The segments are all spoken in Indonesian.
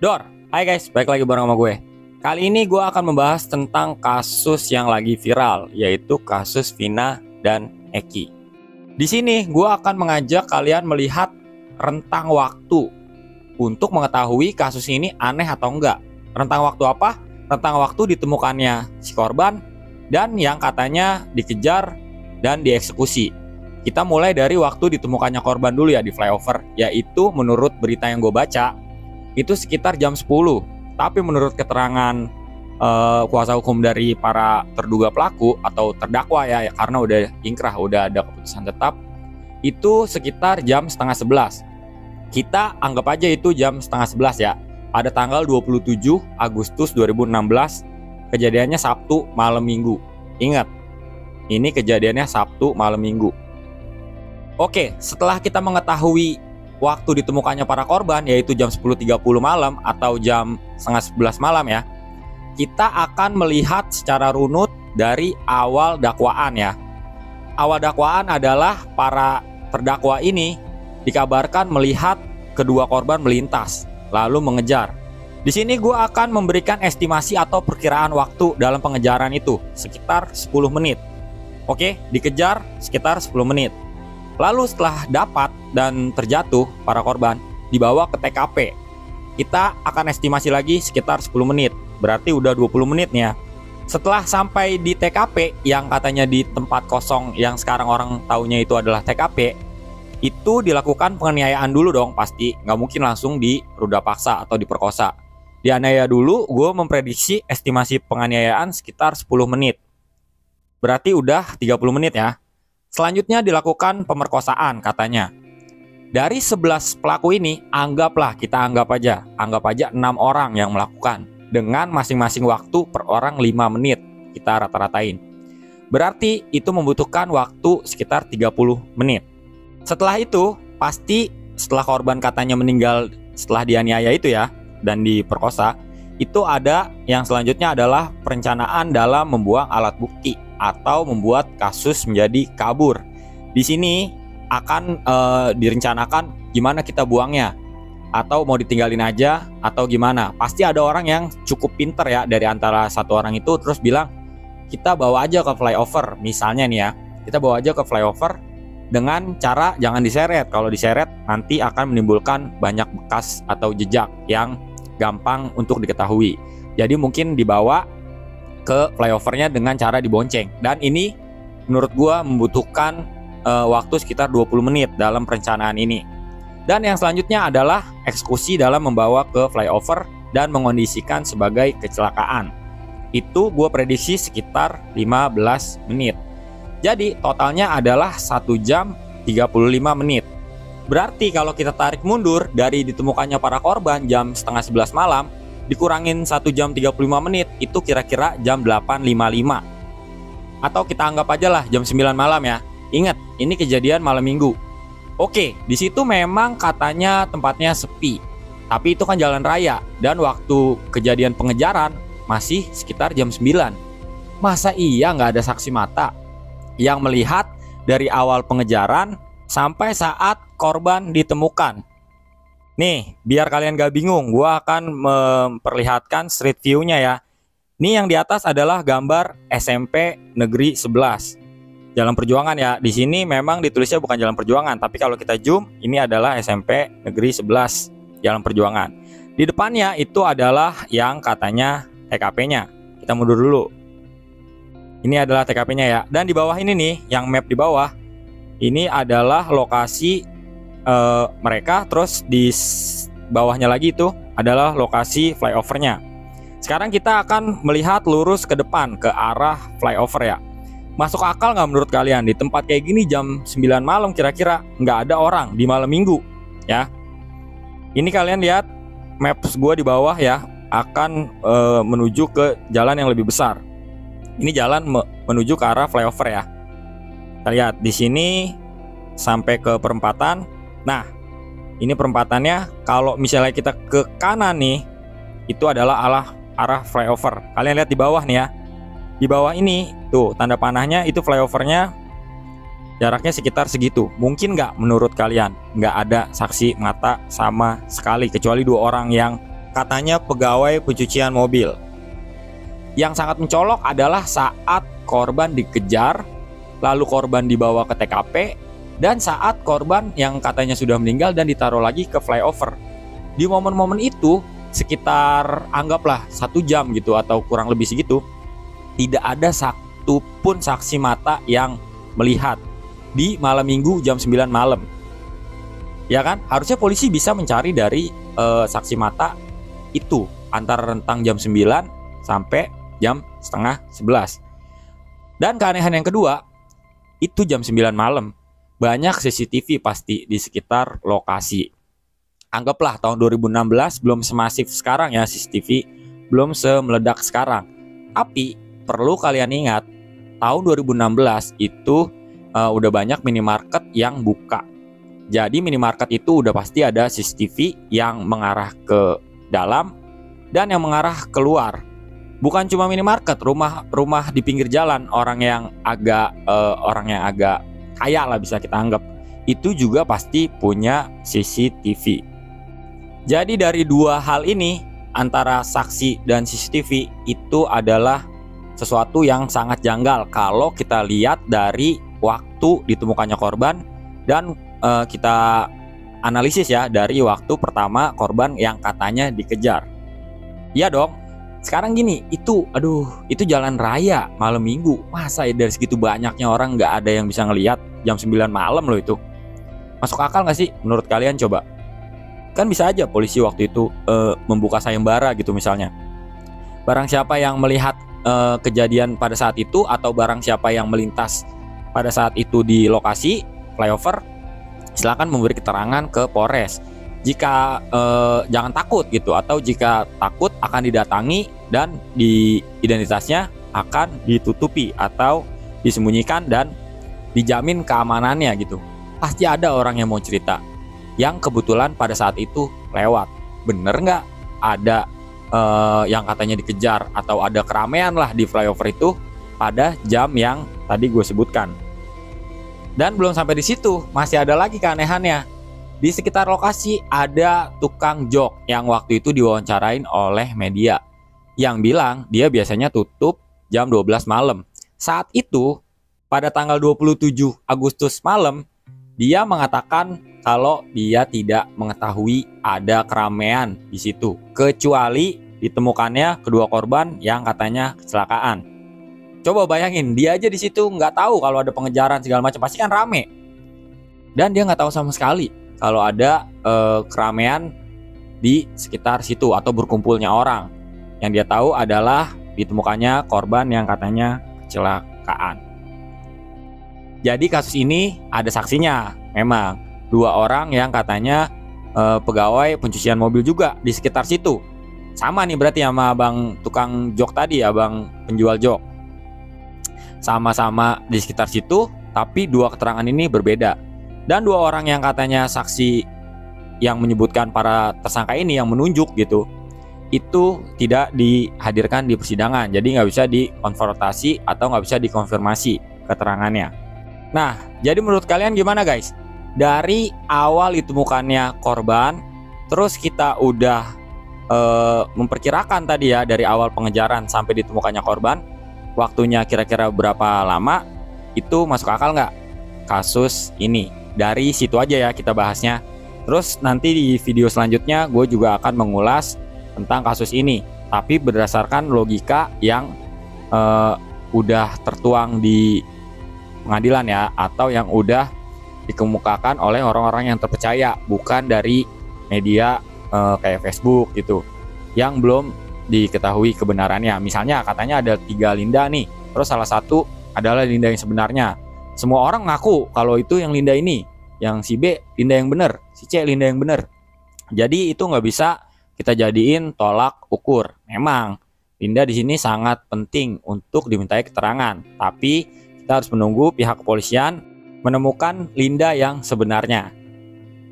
Dor, hai guys, balik lagi bareng sama gue. Kali ini gue akan membahas tentang kasus yang lagi viral, yaitu kasus Vina dan Eki. Di sini gue akan mengajak kalian melihat rentang waktu untuk mengetahui kasus ini aneh atau enggak. Rentang waktu apa? Rentang waktu ditemukannya si korban dan yang katanya dikejar dan dieksekusi. Kita mulai dari waktu ditemukannya korban dulu ya di flyover, yaitu menurut berita yang gue baca itu sekitar jam 10. Tapi menurut keterangan kuasa hukum dari para terduga pelaku atau terdakwa ya, karena udah ingkrah, udah ada keputusan tetap, itu sekitar jam setengah 11. Kita anggap aja itu jam setengah 11 ya. Pada tanggal 27 Agustus 2016, kejadiannya Sabtu malam Minggu. Ingat, ini kejadiannya Sabtu malam Minggu. Oke, setelah kita mengetahui waktu ditemukannya para korban, yaitu jam 10.30 malam atau jam setengah 11 malam ya, kita akan melihat secara runut dari awal dakwaan ya. Awal dakwaan adalah para terdakwa ini dikabarkan melihat kedua korban melintas lalu mengejar. Di sini gue akan memberikan estimasi atau perkiraan waktu dalam pengejaran itu sekitar 10 menit. Oke, dikejar sekitar 10 menit. Lalu setelah dapat dan terjatuh para korban dibawa ke TKP. Kita akan estimasi lagi sekitar 10 menit. Berarti udah 20 menit nih ya. Setelah sampai di TKP yang katanya di tempat kosong yang sekarang orang taunya itu adalah TKP, itu dilakukan penganiayaan dulu dong pasti. Nggak mungkin langsung di ruda paksa atau diperkosa. Dianiaya dulu, gue memprediksi estimasi penganiayaan sekitar 10 menit. Berarti udah 30 menit ya. Selanjutnya dilakukan pemerkosaan katanya. Dari 11 pelaku ini, anggap aja 6 orang yang melakukan dengan masing-masing waktu per orang 5 menit. Kita rata-ratain. Berarti itu membutuhkan waktu sekitar 30 menit. Setelah itu, pasti setelah korban katanya meninggal setelah dianiaya itu ya dan diperkosa, itu ada yang selanjutnya adalah perencanaan dalam membuang alat bukti atau membuat kasus menjadi kabur. Di sini akan direncanakan gimana kita buangnya, atau mau ditinggalin aja atau gimana. Pasti ada orang yang cukup pinter ya dari antara satu orang itu terus bilang kita bawa aja ke flyover. Misalnya nih ya, kita bawa aja ke flyover dengan cara jangan diseret. Kalau diseret nanti akan menimbulkan banyak bekas atau jejak yang gampang untuk diketahui. Jadi mungkin dibawa ke flyovernya dengan cara dibonceng. Dan ini menurut gua membutuhkan waktu sekitar 20 menit dalam perencanaan ini. Dan yang selanjutnya adalah eksekusi dalam membawa ke flyover dan mengondisikan sebagai kecelakaan. Itu gua prediksi sekitar 15 menit. Jadi totalnya adalah 1 jam 35 menit. Berarti kalau kita tarik mundur dari ditemukannya para korban jam setengah 11 malam, dikurangin 1 jam 35 menit, itu kira-kira jam 8.55. Atau kita anggap aja lah jam 9 malam ya. Ingat, ini kejadian malam Minggu. Oke, di situ memang katanya tempatnya sepi. Tapi itu kan jalan raya dan waktu kejadian pengejaran masih sekitar jam 9. Masa iya nggak ada saksi mata yang melihat dari awal pengejaran sampai saat korban ditemukan? Nih, biar kalian gak bingung, gue akan memperlihatkan street view-nya ya. Ini yang di atas adalah gambar SMP Negeri 11. Jalan Perjuangan ya. Di sini memang ditulisnya bukan Jalan Perjuangan, tapi kalau kita zoom, ini adalah SMP Negeri 11 Jalan Perjuangan. Di depannya itu adalah yang katanya TKP-nya. Kita mundur dulu. Ini adalah TKP-nya ya. Dan di bawah ini nih, yang map di bawah, ini adalah lokasi mereka. Terus di bawahnya lagi itu adalah lokasi flyovernya. Sekarang kita akan melihat lurus ke depan ke arah flyover ya. Masuk akal nggak menurut kalian di tempat kayak gini jam 9 malam kira-kira nggak ada orang di malam Minggu ya? Ini kalian lihat maps gue di bawah ya, akan menuju ke jalan yang lebih besar. Ini jalan menuju ke arah flyover ya. Kita lihat di sini sampai ke perempatan. Nah, ini perempatannya. Kalau misalnya kita ke kanan nih, itu adalah arah flyover. Kalian lihat di bawah nih ya. Di bawah ini tuh tanda panahnya itu flyovernya jaraknya sekitar segitu. Mungkin nggak menurut kalian? Nggak ada saksi mata sama sekali kecuali 2 orang yang katanya pegawai pencucian mobil. Yang sangat mencolok adalah saat korban dikejar, lalu korban dibawa ke TKP, dan saat korban yang katanya sudah meninggal dan ditaruh lagi ke flyover. Di momen-momen itu sekitar anggaplah 1 jam gitu atau kurang lebih segitu, tidak ada satu pun saksi mata yang melihat di malam minggu jam 9 malam. Ya kan? Harusnya polisi bisa mencari dari saksi mata itu antara rentang jam 9 sampai jam setengah 11. Dan keanehan yang kedua, itu jam 9 malam. Banyak CCTV pasti di sekitar lokasi. Anggaplah tahun 2016 belum semasif sekarang ya CCTV, belum semeledak sekarang. Tapi perlu kalian ingat, tahun 2016 itu udah banyak minimarket yang buka. Jadi minimarket itu udah pasti ada CCTV yang mengarah ke dalam dan yang mengarah keluar. Bukan cuma minimarket, rumah di pinggir jalan, orang yang agak kaya lah bisa kita anggap, itu juga pasti punya CCTV. Jadi dari dua hal ini, antara saksi dan CCTV itu adalah sesuatu yang sangat janggal kalau kita lihat dari waktu ditemukannya korban dan kita analisis ya dari waktu pertama korban yang katanya dikejar. Iya dong. Sekarang gini, itu jalan raya malam minggu. Masa ya dari segitu banyaknya orang nggak ada yang bisa ngelihat jam 9 malam loh itu. Masuk akal nggak sih menurut kalian coba? Kan bisa aja polisi waktu itu membuka sayembara gitu misalnya. Barang siapa yang melihat kejadian pada saat itu atau barang siapa yang melintas pada saat itu di lokasi flyover, silakan memberi keterangan ke Polres. Jika jangan takut gitu, atau jika takut akan didatangi dan di identitasnya akan ditutupi atau disembunyikan dan dijamin keamanannya gitu. Pasti ada orang yang mau cerita yang kebetulan pada saat itu lewat. Bener nggak ada yang katanya dikejar atau ada keramaian lah di flyover itu pada jam yang tadi gue sebutkan. Dan belum sampai di situ, masih ada lagi keanehannya. Di sekitar lokasi ada tukang jok yang waktu itu diwawancarain oleh media yang bilang dia biasanya tutup jam 12 malam. Saat itu pada tanggal 27 Agustus malam dia mengatakan kalau dia tidak mengetahui ada keramaian di situ kecuali ditemukannya kedua korban yang katanya kecelakaan. Coba bayangin, dia aja di situ nggak tahu kalau ada pengejaran segala macam, pasti kan rame. Dan dia nggak tahu sama sekali kalau ada keramaian di sekitar situ atau berkumpulnya orang. Yang dia tahu adalah ditemukannya korban yang katanya kecelakaan. Jadi kasus ini ada saksinya, memang 2 orang yang katanya pegawai pencucian mobil juga di sekitar situ. Sama nih berarti sama abang tukang jok tadi, abang penjual jok. Sama-sama di sekitar situ, tapi 2 keterangan ini berbeda. Dan 2 orang yang katanya saksi yang menyebutkan para tersangka ini yang menunjuk gitu, itu tidak dihadirkan di persidangan. Jadi nggak bisa dikonfrontasi atau nggak bisa dikonfirmasi keterangannya. Nah, jadi menurut kalian gimana guys? Dari awal ditemukannya korban, terus kita udah memperkirakan tadi ya dari awal pengejaran sampai ditemukannya korban, waktunya kira-kira berapa lama, itu masuk akal nggak kasus ini? Dari situ aja ya kita bahasnya. Terus nanti di video selanjutnya gue juga akan mengulas tentang kasus ini, tapi berdasarkan logika yang udah tertuang di pengadilan ya, atau yang udah dikemukakan oleh orang-orang yang terpercaya, bukan dari media kayak Facebook gitu yang belum diketahui kebenarannya. Misalnya katanya ada 3 Linda nih, terus salah satu adalah Linda yang sebenarnya. Semua orang ngaku kalau itu yang Linda ini, yang si B Linda yang benar, si C Linda yang benar. Jadi itu nggak bisa kita jadiin tolak ukur. Memang Linda di sini sangat penting untuk dimintai keterangan, tapi kita harus menunggu pihak kepolisian menemukan Linda yang sebenarnya.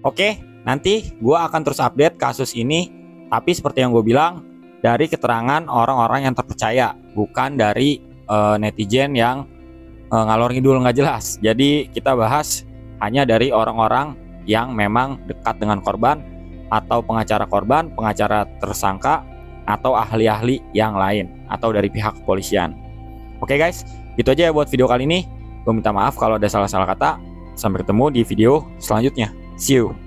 Oke, nanti gue akan terus update kasus ini, tapi seperti yang gue bilang, dari keterangan orang-orang yang terpercaya, bukan dari netizen yang ngalor ngidul nggak jelas. Jadi kita bahas hanya dari orang-orang yang memang dekat dengan korban atau pengacara korban, pengacara tersangka, atau ahli-ahli yang lain, atau dari pihak kepolisian. Oke guys, gitu aja ya buat video kali ini. Gue minta maaf kalau ada salah-salah kata. Sampai ketemu di video selanjutnya. See you.